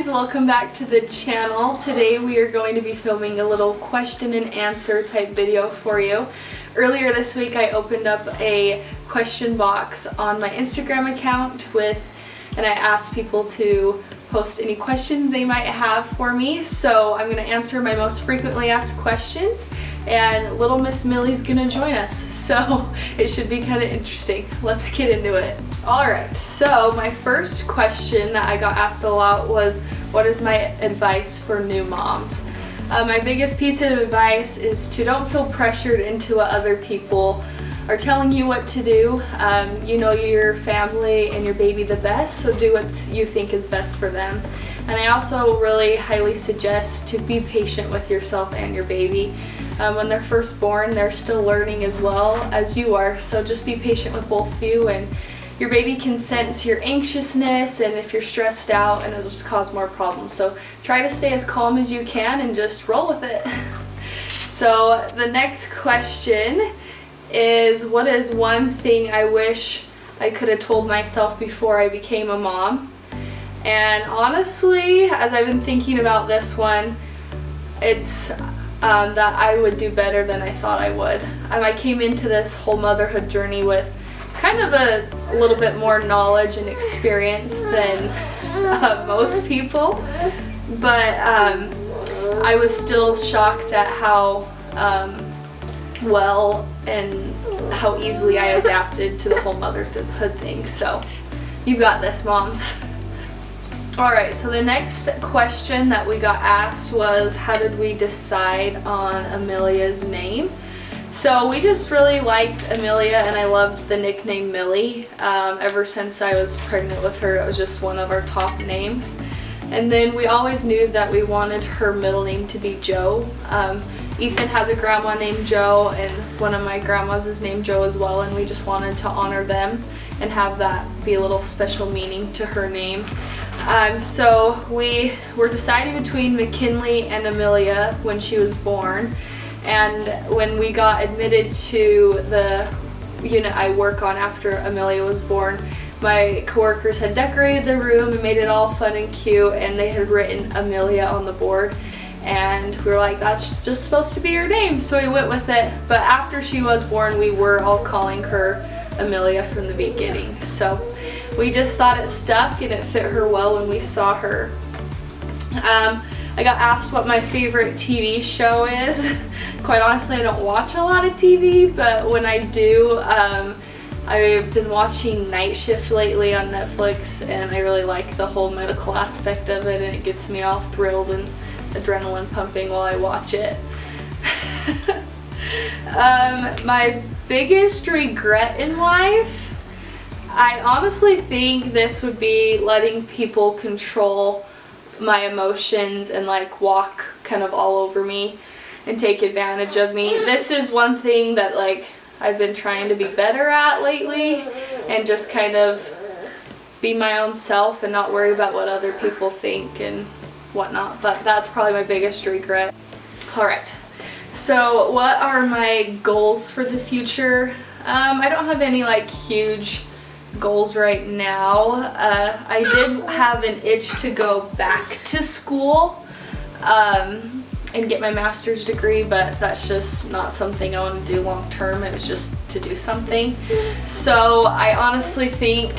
guys, welcome back to the channel. Today we are going to be filming a little question and answer type video for you. Earlier this week I opened up a question box on my Instagram account and I asked people to post any questions they might have for me. So I'm going to answer my most frequently asked questions, and little Miss Millie's going to join us. So it should be kind of interesting. Let's get into it. Alright, so my first question that I got asked a lot was, what is my advice for new moms? My biggest piece of advice is to don't feel pressured into what other people are telling you what to do. You know your family and your baby the best, so do what you think is best for them. And I also really highly suggest to be patient with yourself and your baby. When they're first born, they're still learning as well as you are, so just be patient with both of you, and your baby can sense your anxiousness and if you're stressed out, and it'll just cause more problems. So try to stay as calm as you can and just roll with it. So the next question is, what is one thing I wish I could have told myself before I became a mom? And honestly, as I've been thinking about this one, it's that I would do better than I thought I would. I came into this whole motherhood journey with kind of a little bit more knowledge and experience than most people, but I was still shocked at how well and how easily I adapted to the whole motherhood thing. So you got this, moms. Alright, so the next question that we got asked was, how did we decide on Amelia's name? So we just really liked Amelia, and I loved the nickname Millie. Ever since I was pregnant with her, it was just one of our top names. And then we always knew that we wanted her middle name to be Jo. Ethan has a grandma named Jo, and one of my grandmas is named Jo as well, and we just wanted to honor them and have that be a little special meaning to her name. So we were deciding between McKinley and Amelia when she was born. And when we got admitted to the unit I work on after Amelia was born, my coworkers had decorated the room and made it all fun and cute, and they had written Amelia on the board. And we were like, that's just supposed to be her name, so we went with it. But after she was born, we were all calling her Amelia from the beginning. So we just thought it stuck and it fit her well when we saw her. I got asked what my favorite TV show is. Quite honestly, I don't watch a lot of TV, but when I do, I've been watching Night Shift lately on Netflix, and I really like the whole medical aspect of it, and it gets me all thrilled and adrenaline pumping while I watch it. My biggest regret in life, I honestly think this would be letting people control my emotions and like walk kind of all over me and take advantage of me. This is one thing that like I've been trying to be better at lately, and just kind of be my own self and not worry about what other people think and whatnot. But that's probably my biggest regret. Alright, so what are my goals for the future? I don't have any like huge goals right now. I did have an itch to go back to school and get my master's degree, but that's just not something I want to do long term. It was just to do something. So I honestly think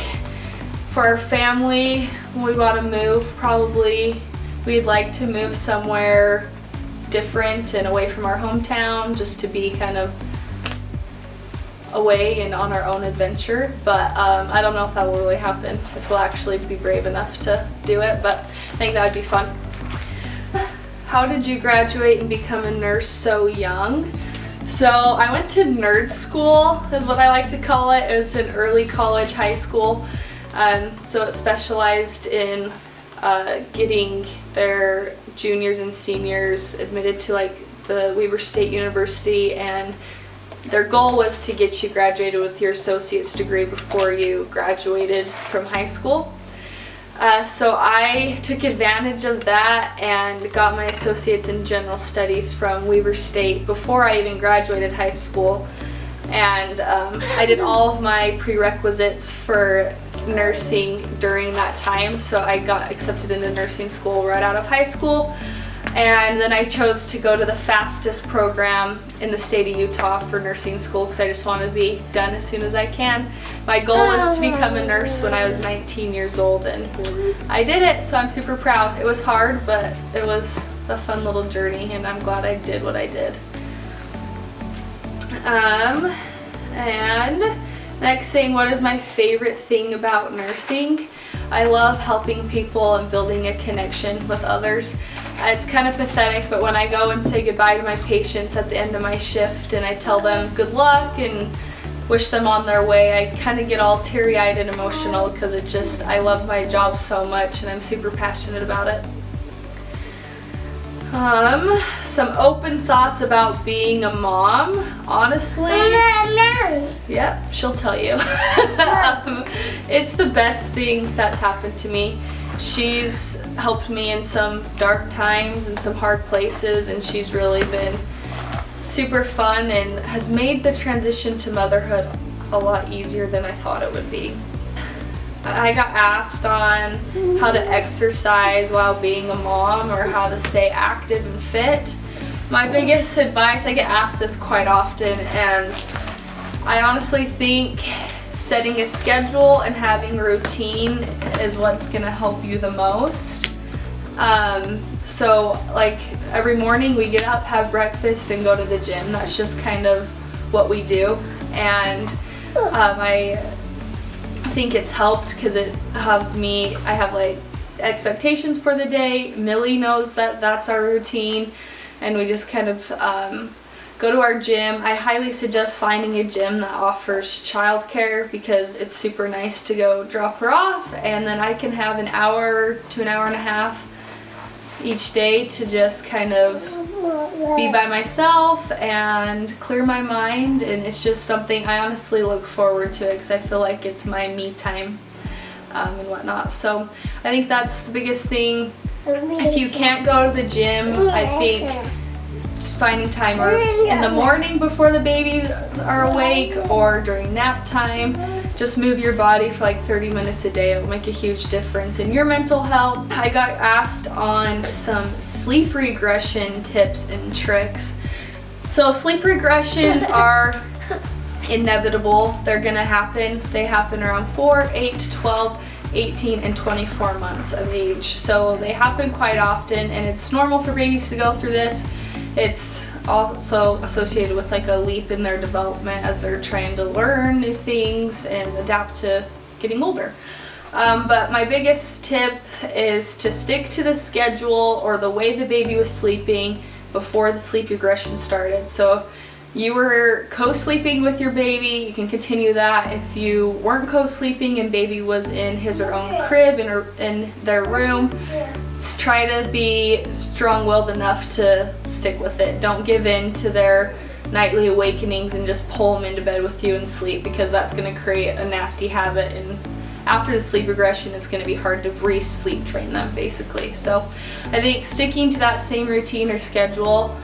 for our family, when we want to move, probably we'd like to move somewhere different and away from our hometown, just to be kind of away and on our own adventure. But I don't know if that will really happen, if we'll actually be brave enough to do it, but I think that would be fun. How did you graduate and become a nurse so young? So I went to nerd school, is what I like to call it. It was an early college high school, so it specialized in getting their juniors and seniors admitted to like the Weber State University, and their goal was to get you graduated with your associate's degree before you graduated from high school. So I took advantage of that and got my associates in general studies from Weber State before I even graduated high school. And I did all of my prerequisites for nursing during that time, so I got accepted into nursing school right out of high school. And then I chose to go to the fastest program in the state of Utah for nursing school because I just wanted to be done as soon as I can. My goal was to become a nurse when I was 19 years old, and I did it, so I'm super proud. It was hard, but it was a fun little journey, and I'm glad I did what I did. And next thing, what is my favorite thing about nursing? I love helping people and building a connection with others. It's kind of pathetic, but when I go and say goodbye to my patients at the end of my shift and I tell them good luck and wish them on their way, I kind of get all teary-eyed and emotional because I love my job so much and I'm super passionate about it. Some open thoughts about being a mom, honestly. Yep, she'll tell you. It's the best thing that's happened to me. She's helped me in some dark times and some hard places, and she's really been super fun and has made the transition to motherhood a lot easier than I thought it would be. I got asked on how to exercise while being a mom or how to stay active and fit. My biggest advice, I get asked this quite often, and I honestly think setting a schedule and having a routine is what's gonna help you the most. So like every morning we get up, have breakfast, and go to the gym. That's just kind of what we do. And I think it's helped because it helps me, I have like expectations for the day. Millie knows that that's our routine, and we just kind of go to our gym. I highly suggest finding a gym that offers childcare because it's super nice to go drop her off, and then I can have an hour to an hour and a half each day to just kind of be by myself and clear my mind, and it's just something I honestly look forward to it because I feel like it's my me time and whatnot. So I think that's the biggest thing. If you can't go to the gym, I think just finding time, or in the morning before the babies are awake or during nap time, just move your body for like 30 minutes a day. It will make a huge difference in your mental health. I got asked on some sleep regression tips and tricks. So sleep regressions are inevitable. They're gonna happen. They happen around 4, 8, 12, 18, and 24 months of age. So they happen quite often, and it's normal for babies to go through this. It's also associated with like a leap in their development as they're trying to learn new things and adapt to getting older. But my biggest tip is to stick to the schedule or the way the baby was sleeping before the sleep regression started. So if you were co-sleeping with your baby, you can continue that. If you weren't co-sleeping and baby was in his or her own crib in their room, try to be strong-willed enough to stick with it. Don't give in to their nightly awakenings and just pull them into bed with you and sleep, because that's going to create a nasty habit, and after the sleep regression it's going to be hard to re-sleep train them basically. So I think sticking to that same routine or schedule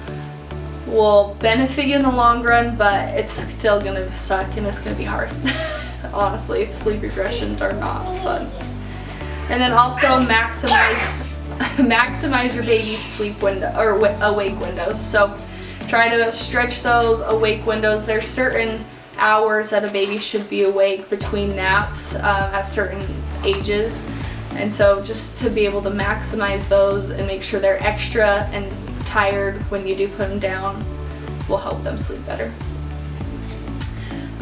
will benefit you in the long run, but it's still going to suck and it's going to be hard. Honestly, sleep regressions are not fun. And then also maximize your baby's sleep window or awake windows. So try to stretch those awake windows. There's certain hours that a baby should be awake between naps at certain ages, and so just to be able to maximize those and make sure they're extra and tired when you do put them down will help them sleep better.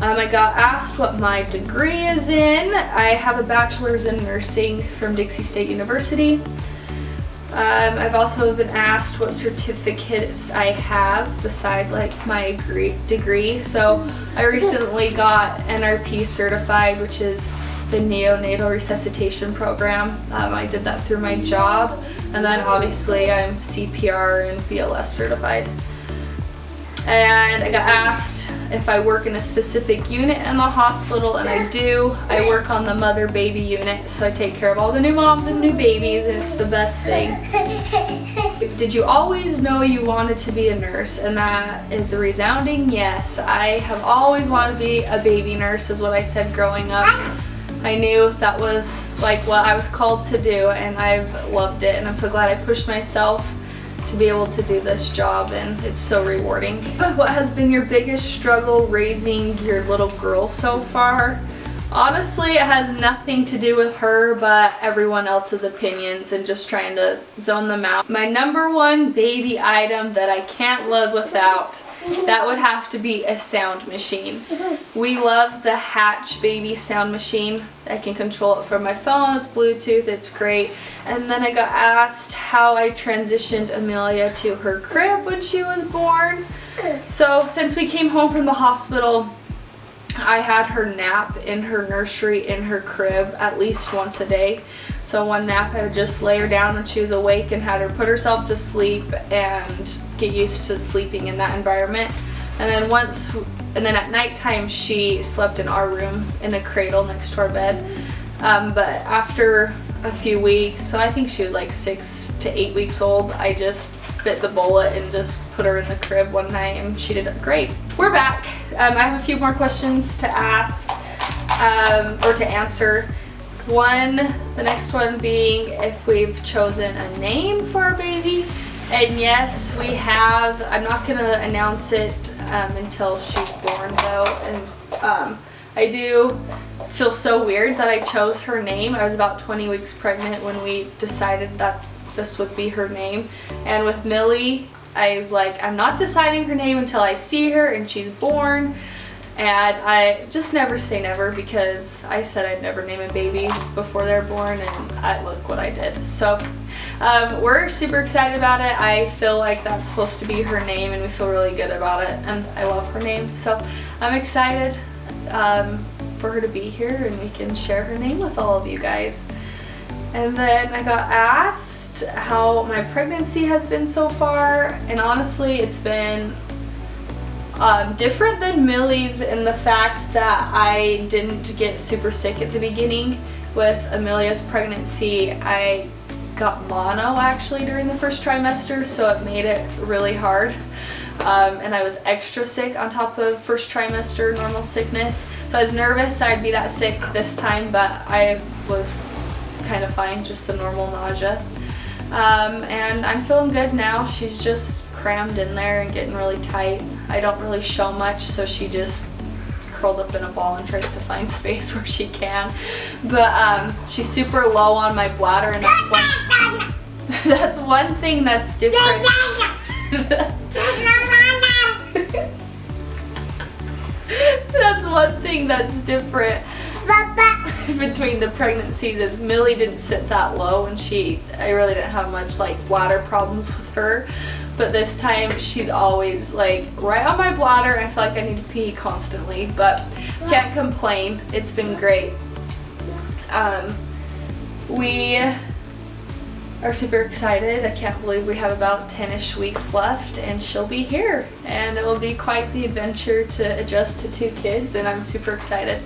I got asked what my degree is in. I have a bachelor's in nursing from Dixie State University. I've also been asked what certificates I have beside like my degree. So I recently got NRP certified, which is the neonatal resuscitation program. I did that through my job, and then obviously I'm CPR and BLS certified. And I got asked if I work in a specific unit in the hospital, and I do. I work on the mother-baby unit, so I take care of all the new moms and new babies, and it's the best thing. Did you always know you wanted to be a nurse? And that is a resounding yes. I have always wanted to be a baby nurse, is what I said growing up. I knew that was like what I was called to do, and I've loved it, and I'm so glad I pushed myself to be able to do this job, and it's so rewarding. What has been your biggest struggle raising your little girl so far? Honestly, it has nothing to do with her, but everyone else's opinions and just trying to zone them out. My number one baby item that I can't live without, that would have to be a sound machine. We love the Hatch baby sound machine. I can control it from my phone, it's Bluetooth, it's great. And then I got asked how I transitioned Amelia to her crib when she was born. So since we came home from the hospital, I had her nap in her nursery in her crib at least once a day. So one nap I would just lay her down when she was awake and had her put herself to sleep and get used to sleeping in that environment. And then at nighttime she slept in our room in a cradle next to our bed. But after a few weeks, so I think she was like 6 to 8 weeks old, I just bit the bullet and just put her in the crib one night, and she did great. We're back. I have a few more questions to ask or to answer. The next one being if we've chosen a name for our baby. And yes, we have. I'm not gonna announce it until she's born though. And I do feel so weird that I chose her name. I was about 20 weeks pregnant when we decided that this would be her name. And with Millie, I was like, I'm not deciding her name until I see her and she's born. And I just never say never, because I said I'd never name a baby before they're born, and look what I did. So we're super excited about it. I feel like that's supposed to be her name, and we feel really good about it, and I love her name. So I'm excited for her to be here and we can share her name with all of you guys. And then I got asked how my pregnancy has been so far, and honestly it's been different than Millie's in the fact that I didn't get super sick at the beginning. With Amelia's pregnancy, I got mono actually during the first trimester, so it made it really hard. And I was extra sick on top of first trimester normal sickness. So I was nervous I'd be that sick this time, but I was kind of fine, just the normal nausea. And I'm feeling good now. She's just crammed in there and getting really tight. I don't really show much, so she just curls up in a ball and tries to find space where she can. But she's super low on my bladder, and that's one thing that's different. That's one thing that's different between the pregnancies, is Millie didn't sit that low, and I really didn't have much like bladder problems with her. But this time she's always like right on my bladder, and I feel like I need to pee constantly, but can't complain. It's been great. We are super excited. I can't believe we have about 10-ish weeks left and she'll be here, and it will be quite the adventure to adjust to 2 kids, and I'm super excited.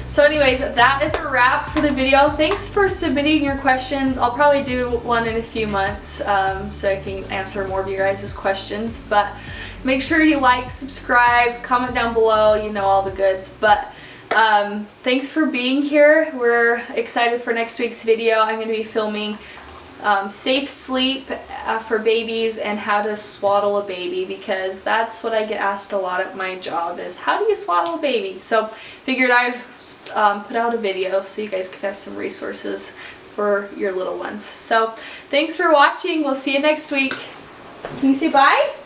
So anyways, that is a wrap for the video. Thanks for submitting your questions. I'll probably do one in a few months so I can answer more of you guys' questions. But make sure you like, subscribe, comment down below, you know, all the goods. But thanks for being here. We're excited for next week's video. I'm going to be filming safe sleep for babies and how to swaddle a baby, because that's what I get asked a lot at my job, is how do you swaddle a baby? So figured I'd put out a video so you guys could have some resources for your little ones. So thanks for watching. We'll see you next week. Can you say bye?